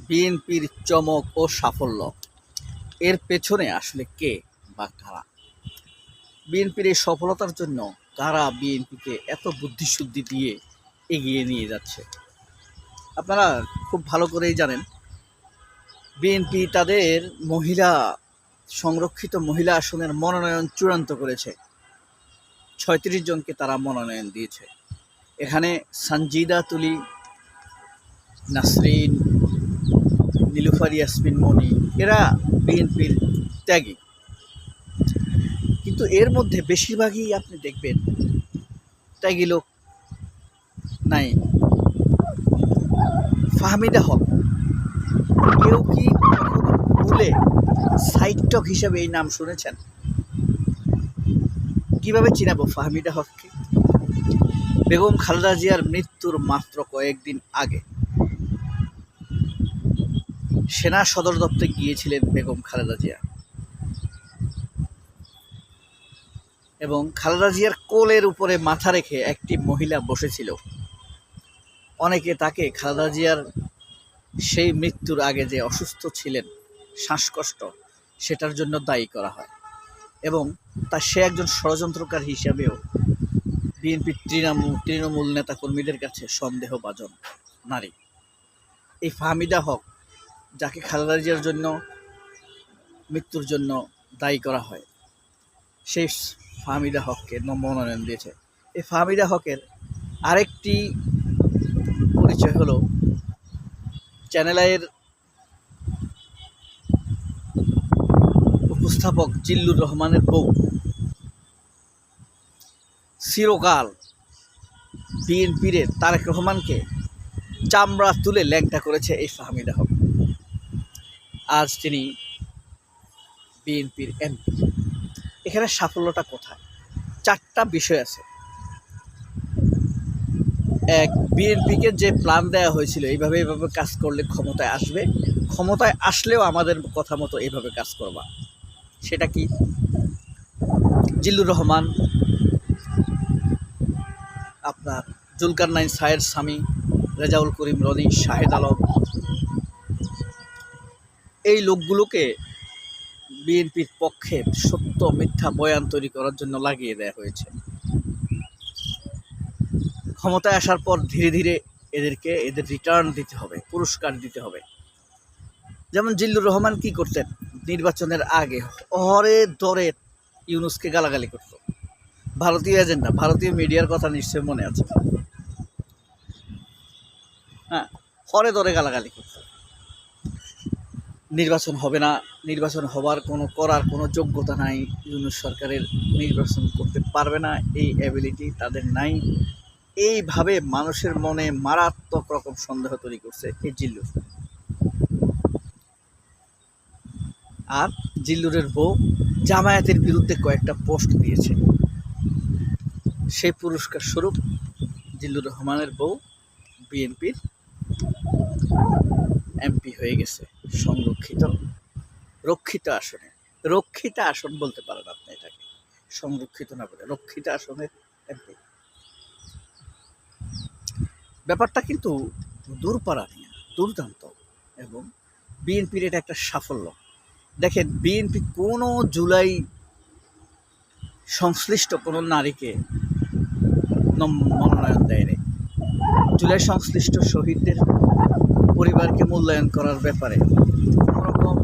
বিএনপির চমক ও সাফল্য এর পেছনে আসলে কে বা কারা? বিএনপির এই সফলতার জন্য কারা বিএনপিকে এত বুদ্ধিশুদ্ধি দিয়ে এগিয়ে নিয়ে যাচ্ছে? আপনারা খুব ভালো করেই জানেন, বিএনপি তাদের সংরক্ষিত মহিলা আসনের মনোনয়ন চূড়ান্ত করেছে। ৩৬ জনকে তারা মনোনয়ন দিয়েছে। এখানে সানজিদা তুলি, নাসরিন, নীলুফার ইয়াসমিন মনি এরা বিএনপির ত্যাগী। কিন্তু এর মধ্যে বেশিরভাগই আপনি দেখবেন ত্যাগী লোক নাই। ফাহমিদা হক, কেউ কি কখনো ভুলে সাইটক হিসাবে এই নাম শুনেছেন? কিভাবে চিনাবো ফাহমিদা হককে? বেগম খালেদা জিয়ার মৃত্যুর মাত্র কয়েকদিন আগে সেনা সদর দপ্তরে গিয়েছিলেন বেগম খালেদা জিয়া এবং খালেদা জিয়ার কোলের উপরে মাথা রেখে একটি মহিলা বসেছিল। অনেকে তাকে খালেদা জিয়ার সেই মৃত্যুর আগে যে অসুস্থ ছিলেন, শ্বাসকষ্ট, সেটার জন্য দায়ী করা হয় এবং সে একজন ষড়যন্ত্রকার হিসাবেও বিএনপির তৃণমূল নেতাকর্মীদের কাছে সন্দেহভাজন নারী। এই ফাহমিদা হক, যাকে খালেদা জিয়ার জন্য মৃত্যুর জন্য দায়ী করা হয়, সেই ফাহমিদা হককে মনোনয়ন দিয়েছে। এই ফাহমিদা হকের আরেকটি পরিচয় হলো চ্যানেল আইয়ের উপস্থাপক জিল্লুর রহমানের বউ। চিরকাল বিএনপির তারেক রহমানকে চামড়া তুলে ল্যাংটা করেছে এই ফাহমিদা হক। আজ তিনি বিএনপির এমপি। এখানে সাফল্যটা কোথায়? 4টা বিষয় আছে। এক, বিএনপিকে যে প্ল্যান দেওয়া হয়েছিল এইভাবে কাজ করলে ক্ষমতায় আসবে, ক্ষমতায় আসলেও আমাদের কথা মতো এইভাবে কাজ করবা। সেটা কি? জিল্লুর রহমান, আপনার জুলকারনাইন সায়ের স্বামী, রেজাউল করিম রনি, শাহেদ আলম, এই লোকগুলোকে বিএনপির পক্ষে সত্য মিথ্যা বয়ান তৈরি করার জন্য লাগিয়ে দেওয়া হয়েছে। ক্ষমতায় আসার পর ধীরে ধীরে এদের রিটার্ন দিতে হবে, পুরস্কার দিতে হবে। যেমন জিল্লুর রহমান কি করতেন? নির্বাচনের আগে হরে দরে ইউনূসকে গালাগালি করত। ভারতীয় এজেন্ডা, ভারতীয় মিডিয়ার কথা নিশ্চয় মনে আছে। হ্যাঁ, হরে দরে গালাগালি করত। নির্বাচন হবে না, নির্বাচন করার কোনো যোগ্যতা নাই, ইউনূস সরকারের নির্বাচন করতে পারবে না, এই অ্যাবিলিটি তাদের নাই। এইভাবে মানুষের মনে মারাত্মক রকম সন্দেহ তৈরি করছে এই জিল্লুর। আর জিল্লুরের বউ জামায়াতের বিরুদ্ধে কয়েকটা পোস্ট দিয়েছে, সেই পুরস্কার স্বরূপ জিল্লুর রহমানের বউ বিএনপির এমপি হয়ে গেছে রক্ষিত আসনে। রক্ষিত আসন বলতে পারেন আপনি এটাকে, সংরক্ষিত না বলে রক্ষিত আসনের এমপি। ব্যাপারটা কিন্তু দূরপাড়ানিয়া, দুর্দান্ত, এবং বিএনপির এটা একটা সাফল্য। দেখেন, বিএনপি কোনো জুলাই সংশ্লিষ্ট কোনো নারীকে মনোনয়ন দেয়নি। জুলাই সংশ্লিষ্ট শহীদদের পরিবারকে মূল্যায়ন করার ব্যাপারে কোনোরকম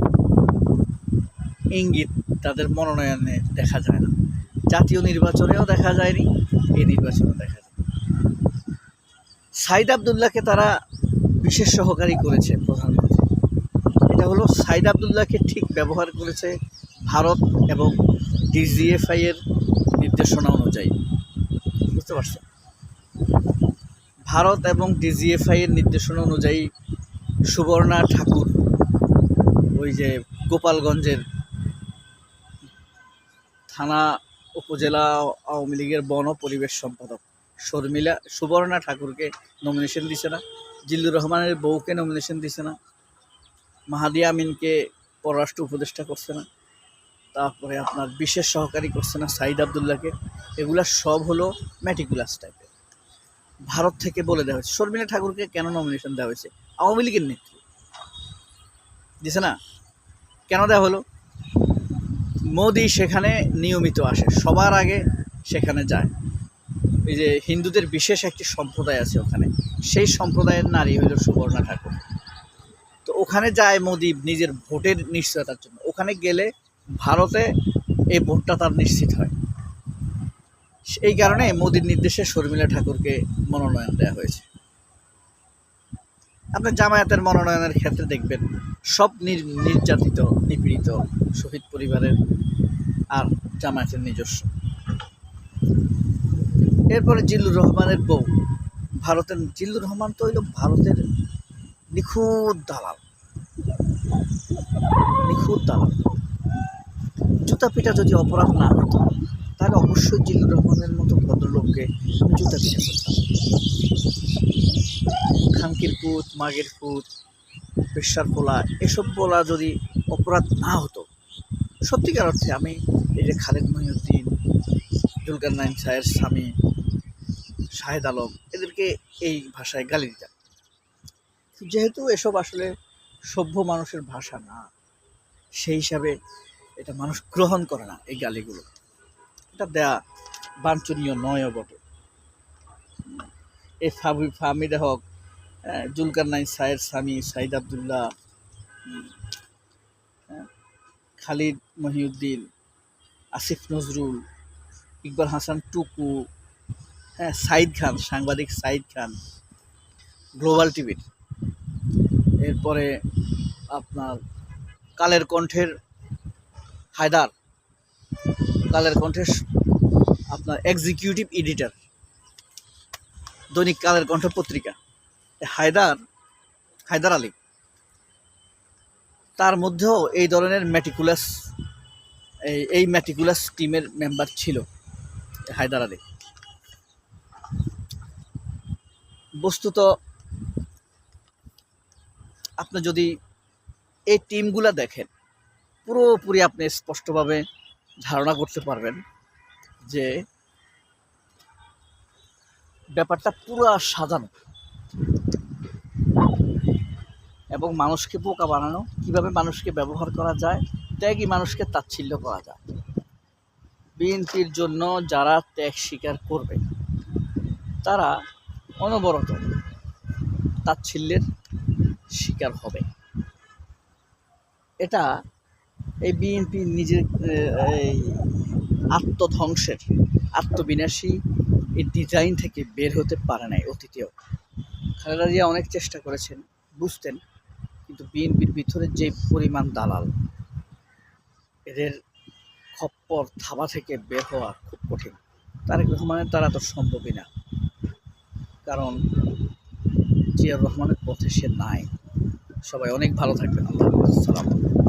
ইঙ্গিত তাদের মনোনয়নে দেখা যায় না। জাতীয় নির্বাচনেও দেখা যায়নি, এই নির্বাচনেও দেখা যায়। সাইদ আবদুল্লাহকে তারা বিশেষ সহকারী করেছে প্রধানমন্ত্রী। এটা হলো সাইদ আবদুল্লাহকে ঠিক ব্যবহার করেছে ভারত এবং ডিজিএফআই এর নির্দেশনা অনুযায়ী। বুঝতে পারছেন? ভারত এবং ডিজিএফআই এর নির্দেশনা অনুযায়ী সুবর্ণা ঠাকুর, ওই যে গোপালগঞ্জের থানা উপজেলা আওয়ামী লীগের বন পরিবেশ সম্পাদক সুবর্ণা ঠাকুরকে নমিনেশন দিছে না, জিল্লুর রহমানের বউকে নমিনেশন দিছে না, মাহাদি আমিনকে পররাষ্ট্র উপদেষ্টা করছে না, তারপরে আপনার বিশেষ সহকারী করছে না সাইদ আবদুল্লাহকে। এগুলা সব হলো ম্যাটিকুলাস টাইপের। ভারত থেকে বলে দেওয়া হয়েছে। শর্মিলা ঠাকুরকে কেন নমিনেশন দেওয়া হয়েছে? আওয়ামী লীগের নেত্রী, দিছে না? কেন দেওয়া হলো? মোদি সেখানে নিয়মিত আসে, সবার আগে সেখানে যায়। এই যে হিন্দুদের বিশেষ একটি সম্প্রদায় আছে ওখানে, সেই সম্প্রদায়ের নারী হইল সুবর্ণা ঠাকুর। তো ওখানে যায় মোদি নিজের ভোটের নিশ্চয়তার জন্য। ওখানে গেলে ভারতে এই ভোটটা তার নিশ্চিত হয়। এই কারণে মোদির নির্দেশে শর্মিলা ঠাকুরকে মনোনয়ন দেওয়া হয়েছে। আপনার জামায়াতের মনোনয়নের ক্ষেত্রে দেখবেন সব নির্যাতিত, নিপীড়িত শহীদ পরিবারের আর জামায়াতের নিজস্ব। এরপরে জিল্লুর রহমানের বউ, ভারতের জিল্লুর রহমান তো হইল ভারতের নিখুঁত দালাল, নিখুঁত দালাল। জুতা পিটা যদি অপরাধ না হতো তাহলে অবশ্যই জিল্লুর রহমানের মতো ভদ্রলোককে আমি জুতা পিটা করতাম। খানকির পুত, মাগের পুত, পেশার পোলা, এসব বলা যদি অপরাধ না হতো, সত্যিকার অর্থে আমি এই যে খালেদ মহিউদ্দিন, জুলকারনাইন শাহের স্বামী শাহেদ আলম, এদেরকে এই ভাষায় গালি দিতাম। যেহেতু এসব আসলে সভ্য মানুষের ভাষা না, সেই হিসাবে এটা মানুষ গ্রহণ করে না। এই গালিগুলো, এটা দেয়া বাঞ্ছনীয় নয়ও বটে। এই ফাহমিদা হক, জুলকারনাইন শাহের স্বামী সাইদ আবদুল্লাহ, খালিদ মহিউদ্দিন, আসিফ নজরুল, ইকবাল হাসান টুকু, সাইদ খান, সাংবাদিক সাইদ খান গ্লোবাল টিভির, এরপরে আপনার কালের কণ্ঠের হায়দার, কালের কণ্ঠের আপনার এক্সিকিউটিভ এডিটর, দৈনিক কালের কণ্ঠ পত্রিকা হায়দার আলী, তার মধ্যেও এই ধরনের ম্যাটিকুলাস টিমের মেম্বার ছিল হায়দার আলী। বস্তুত আপনি যদি এই টিমগুলা দেখেন, পুরোপুরি আপনি স্পষ্টভাবে ধারণা করতে পারবেন যে ব্যাপারটা পুরো সাজানো এবং মানুষকে বোকা বানানো, কিভাবে মানুষকে ব্যবহার করা যায়, ত্যাগী মানুষকে তাচ্ছিল্য করা যায়। বিএনপির জন্য যারা ত্যাগ স্বীকার করবে তারা অনবরত তাচ্ছিল্যের শিকার হবে। এটা এই বিএনপি নিজের এই আত্মধ্বংসের, আত্মবিনাশী এই ডিজাইন থেকে বের হতে পারে নাই অতীতেও। খালেদা জিয়া অনেক চেষ্টা করেছেন, বুঝতেন, কিন্তু বিএনপির ভিতরে যে পরিমাণ দালাল, এদের খপ্পর থাবা থেকে বের হওয়া খুব কঠিন। তারেক রহমানের দ্বারা তো সম্ভবই না, কারণ জিয়াউর রহমানের পথে সে নাই। সবাই অনেক ভালো থাকবেন। আল্লাহ হাফেজ। আসসালামু আলাইকুম।